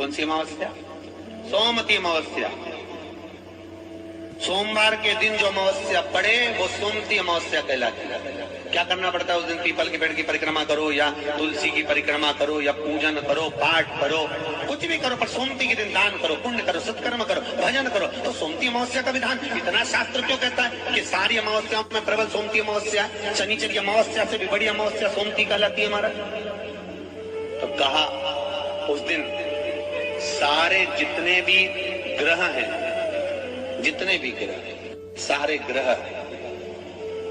कौन सी अमावस्या? सोमवती अमावस्या। सोमवार के दिन जो अमावस्या पड़े वो सोमवती अमावस्या कहलाती है। क्या करना पड़ता है उस दिन? पीपल के पेड़ की परिक्रमा करो या तुलसी की परिक्रमा करो या पूजन करो, पाठ करो, कुछ भी करो, पर सोमवती के दिन दान करो, पुण्य करो, सत्कर्म करो, भजन करो। तो सोमवती अमावस्या का विधान इतना शास्त्र क्यों कहता है कि सारी अमावस्याओं में प्रबल सोमवती अमावस्या, शनिचर की अमावस्या से भी बड़ी अमावस्या सोमवती कहलाती है हमारा। तो कहा उस दिन सारे जितने भी ग्रह हैं, जितने भी ग्रह, सारे ग्रह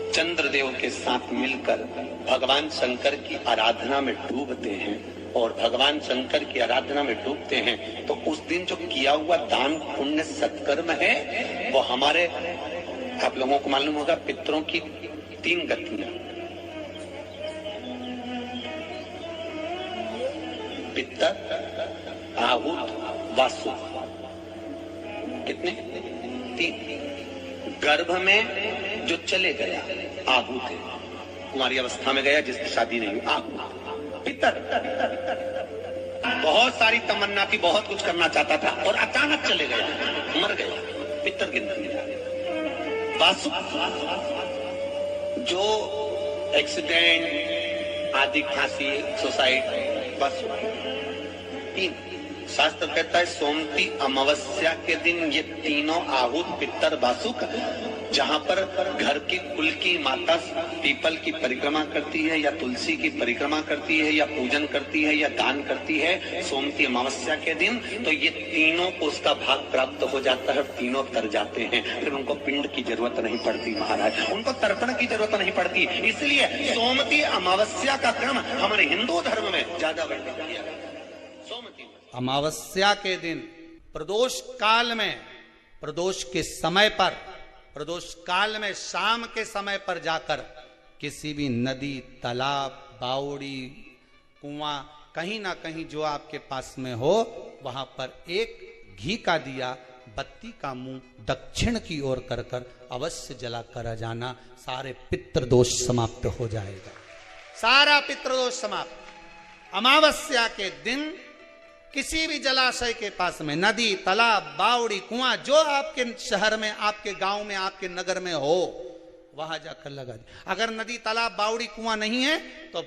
चंद्रदेव के साथ मिलकर भगवान शंकर की आराधना में डूबते हैं। और भगवान शंकर की आराधना में डूबते हैं तो उस दिन जो किया हुआ दान पुण्य सत्कर्म है वो हमारे, आप लोगों को मालूम होगा, पितरों की 3 गतियां, पितर, आहूत, वासु। कितने? 3। गर्भ में जो चले गया आहूत है, कुमारी अवस्था में गया जिसकी शादी नहीं हुई, आहूत। पितर, बहुत सारी तमन्ना थी, बहुत कुछ करना चाहता था और अचानक चले गया, मर गया, पितर गिनती है। वासु, जो एक्सीडेंट आदि, खांसी, सुसाइड, वासु। 3। शास्त्र कहता है सोमवती अमावस्या के दिन ये तीनों आहूत, पितर, वासुक, जहां पर घर की कुल की माता पीपल की परिक्रमा करती है या तुलसी की परिक्रमा करती है या पूजन करती है या दान करती है सोमवती अमावस्या के दिन, तो ये तीनों को उसका भाग प्राप्त हो जाता है, तीनों तर जाते हैं। फिर उनको पिंड की जरूरत नहीं पड़ती महाराज, उनको तर्पण की जरूरत नहीं पड़ती। इसलिए सोमवती अमावस्या का क्रम हमारे हिंदू धर्म में ज्यादा वर्णित किया गया। सोमवती अमावस्या के दिन प्रदोष काल में, प्रदोष के समय पर, प्रदोष काल में शाम के समय पर जाकर किसी भी नदी, तालाब, बावड़ी, कुआं, कहीं ना कहीं जो आपके पास में हो, वहां पर एक घी का दिया, बत्ती का मुंह दक्षिण की ओर कर कर अवश्य जला कर जाना। सारे पितृदोष समाप्त हो जाएगा, सारा पितृदोष समाप्त। अमावस्या के दिन किसी भी जलाशय के पास में, नदी, तालाब, बावड़ी, कुआं, जो आपके शहर में, आपके गांव में, आपके नगर में हो, वहां जाकर लगा दे। अगर नदी, तालाब, बावड़ी, कुआं नहीं है तो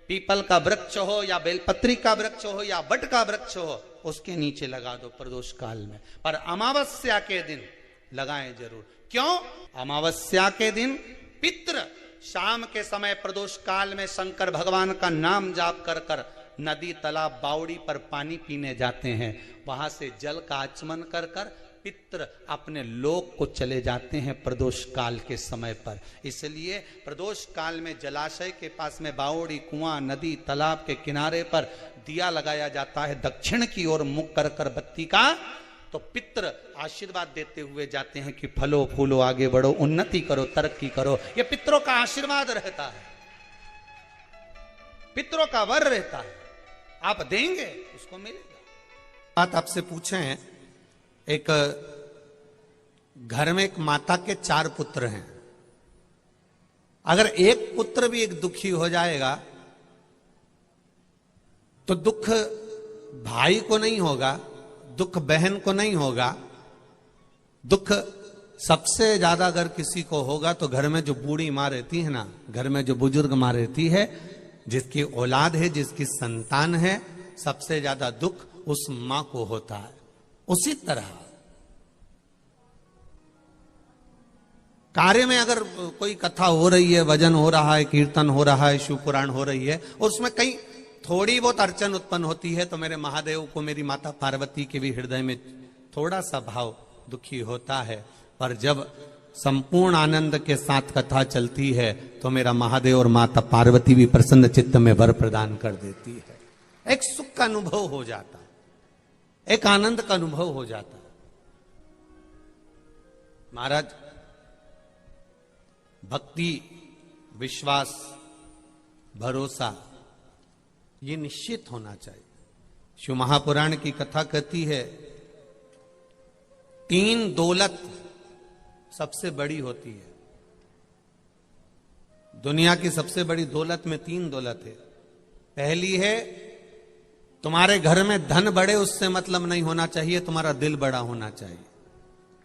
पीपल का वृक्ष हो या बेलपत्री का वृक्ष हो या बट का वृक्ष हो, उसके नीचे लगा दो प्रदोष काल में। पर अमावस्या के दिन लगाएं जरूर। क्यों? अमावस्या के दिन पितृ शाम के समय प्रदोष काल में शंकर भगवान का नाम जाप कर कर नदी, तालाब, बावड़ी पर पानी पीने जाते हैं। वहां से जल का आचमन कर कर पितृ अपने लोक को चले जाते हैं प्रदोष काल के समय पर। इसलिए प्रदोष काल में जलाशय के पास में, बावड़ी, कुआं, नदी, तालाब के किनारे पर दिया लगाया जाता है दक्षिण की ओर मुख कर कर बत्ती का। तो पितृ आशीर्वाद देते हुए जाते हैं कि फलो फूलो, आगे बढ़ो, उन्नति करो, तरक्की करो। ये पितरों का आशीर्वाद रहता है, पितरों का वर रहता है। आप देंगे उसको मिलेगा। बात आपसे पूछे हैं, एक घर में एक माता के 4 पुत्र हैं। अगर एक पुत्र भी एक दुखी हो जाएगा तो दुख भाई को नहीं होगा, दुख बहन को नहीं होगा, दुख सबसे ज्यादा अगर किसी को होगा तो घर में जो बूढ़ी माँ रहती है ना, घर में जो बुजुर्ग माँ रहती है, जिसकी औलाद है, जिसकी संतान है, सबसे ज्यादा दुख उस मां को होता है। उसी तरह कार्य में अगर कोई कथा हो रही है, भजन हो रहा है, कीर्तन हो रहा है, शिव पुराण हो रही है, और उसमें कहीं थोड़ी बहुत अड़चन उत्पन्न होती है तो मेरे महादेव को, मेरी माता पार्वती के भी हृदय में थोड़ा सा भाव दुखी होता है। पर जब संपूर्ण आनंद के साथ कथा चलती है तो मेरा महादेव और माता पार्वती भी प्रसन्न चित्त में वर प्रदान कर देती है। एक सुख का अनुभव हो जाता है, एक आनंद का अनुभव हो जाता है। महाराज, भक्ति, विश्वास, भरोसा ये निश्चित होना चाहिए। शिव महापुराण की कथा कहती है 3 दौलत सबसे बड़ी होती है। दुनिया की सबसे बड़ी दौलत में 3 दौलत है। पहली है तुम्हारे घर में धन बढ़े उससे मतलब नहीं होना चाहिए, तुम्हारा दिल बड़ा होना चाहिए।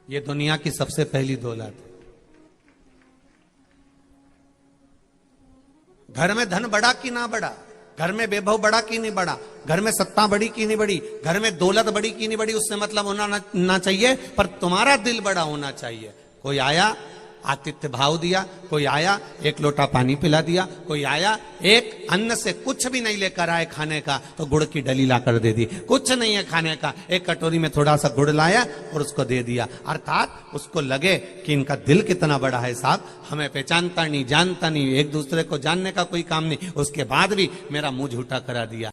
ये दुनिया की सबसे पहली दौलत है। घर में धन बढ़ा कि ना बढ़ा, घर में वैभव बढ़ा कि नहीं बढ़ा, घर में सत्ता बढ़ी कि नहीं बढ़ी, घर में दौलत बढ़ी कि नहीं बढ़ी, उससे मतलब होना ना चाहिए, पर तुम्हारा दिल बड़ा होना चाहिए। कोई आया आतिथ्य भाव दिया, कोई आया एक लोटा पानी पिला दिया, कोई आया एक अन्न से कुछ भी नहीं लेकर आए खाने का तो गुड़ की डली ला कर दे दी, कुछ नहीं है खाने का, एक कटोरी में थोड़ा सा गुड़ लाया और उसको दे दिया। अर्थात उसको लगे कि इनका दिल कितना बड़ा है साहब, हमें पहचानता नहीं, जानता नहीं, एक दूसरे को जानने का कोई काम नहीं, उसके बाद भी मेरा मुंह झूठा करा दिया।